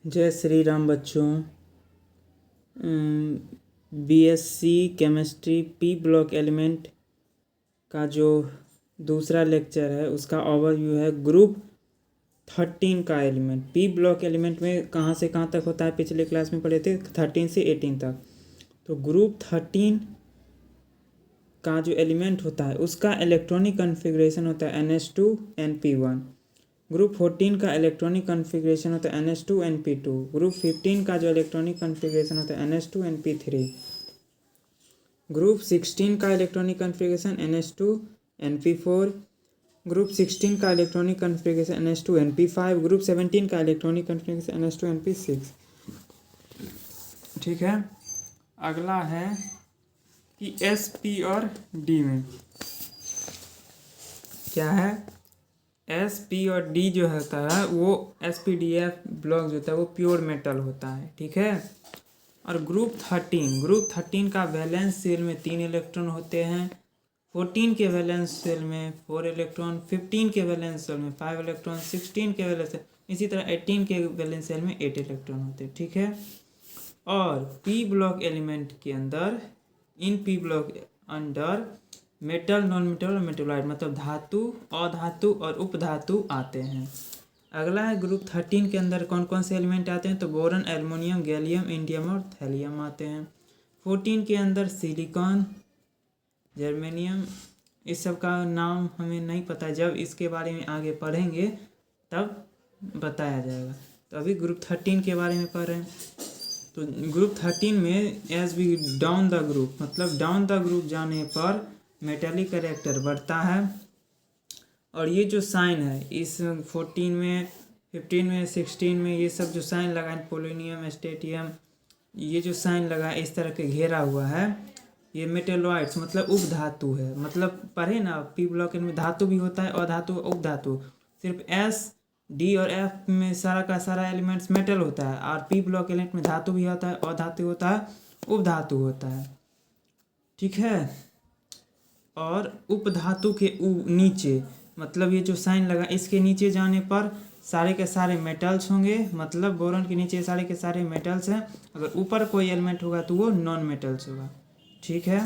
जय श्री राम बच्चों। BSc chemistry P block element का जो दूसरा लेक्चर है उसका ओवरव्यू है। ग्रुप 13 का एलिमेंट पी ब्लॉक एलिमेंट में कहाँ से कहाँ तक होता है, पिछले क्लास में पढ़े थे 13 से 18 तक। तो ग्रुप 13 का जो एलिमेंट होता है उसका इलेक्ट्रॉनिक कन्फिग्रेशन होता है NH2 NP1। ग्रुप 14 का इलेक्ट्रॉनिक कन्फिग्रेशन होता है NH2 NP2। ग्रुप 15 का जो इलेक्ट्रॉनिक कन्फिग्रेशन होता है NH2 NP3। ग्रुप 16 का electronic configuration NH2 NP4। Group 16 का electronic configuration NH2 NP5। Group 17 का इलेक्ट्रॉनिक कन्फिग्रेशन NH2 NP6। ठीक है, अगला है कि SP और D में क्या है। SP और D जो होता है वो SPDF ब्लॉक जो होता है वो प्योर मेटल होता है। ठीक है, और ग्रुप 13 का वैलेंस सेल में 3 इलेक्ट्रॉन होते हैं। 14 के वैलेंस सेल में 4 इलेक्ट्रॉन, 15 के वैलेंस सेल में 5 इलेक्ट्रॉन, 16 के वैलेंस सेल, इसी तरह 18 के वैलेंस सेल में 8 इलेक्ट्रॉन होते हैं। ठीक है, और पी ब्लॉक एलिमेंट के अंदर in P block under metal, non metal और मेटेलॉइड मतलब धातु, अधातु और उपधातु आते हैं। अगला है ग्रुप 13 के अंदर कौन कौन से एलिमेंट आते हैं, तो बोरन, एल्युमिनियम, गैलियम, इंडियम और थैलियम आते हैं। 14 के अंदर सिलिकॉन, जर्मेनियम, इस सब का नाम हमें नहीं पता, जब इसके बारे में आगे पढ़ेंगे तब बताया जाएगा। तो अभी ग्रुप 13 के बारे में पढ़ रहे हैं। तो ग्रुप 13 में as we down the group मतलब डाउन द ग्रुप जाने पर मेटेलिक कैरेक्टर बढ़ता है। और ये जो साइन है इस 14 में, 15 में, 16 में ये सब जो साइन लगा है, पोलोनियम, स्टेटियम, ये जो साइन लगा है इस तरह के घेरा हुआ है, ये मेटेलॉइड्स मतलब उपधातु है। मतलब पढ़े ना पी ब्लॉक में धातु भी होता है अधातु उपधातु। सिर्फ SD और F में सारा का सारा एलिमेंट्स मेटल होता है, और पी ब्लॉक एलिमेंट में धातु भी होता है अधातु होता है उपधातु होता है। ठीक है, और उपधातु के नीचे मतलब ये जो साइन लगा इसके नीचे जाने पर सारे के सारे मेटल्स होंगे, मतलब बोरॉन के नीचे सारे के सारे मेटल्स हैं। अगर ऊपर कोई एलिमेंट होगा तो वो नॉन मेटल्स होगा। ठीक है,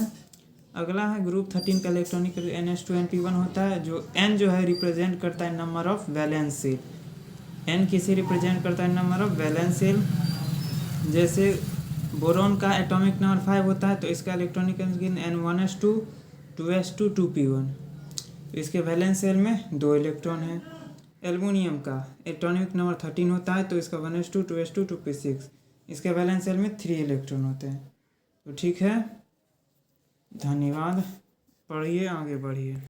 अगला है ग्रुप 13 का इलेक्ट्रॉनिक NH2 NP1 होता है। जो N जो है रिप्रेजेंट करता है number of valence shell. N किसे रिप्रेजेंट करता है, नंबर ऑफ वैलेंस सेल। जैसे बोरॉन का एटॉमिक नंबर 5 होता है तो इसका इलेक्ट्रॉनिक N1s2 2s2 2p1। इसके वैलेंस सेल में 2 इलेक्ट्रॉन हैं। एल्युमिनियम का एटॉमिक नंबर 13 होता है तो इसका 1s2 2s2 2p6। इसके वैलेंस सेल में 3 इलेक्ट्रॉन होते हैं। तो ठीक है, धन्यवाद, पढ़िए आगे बढ़िए।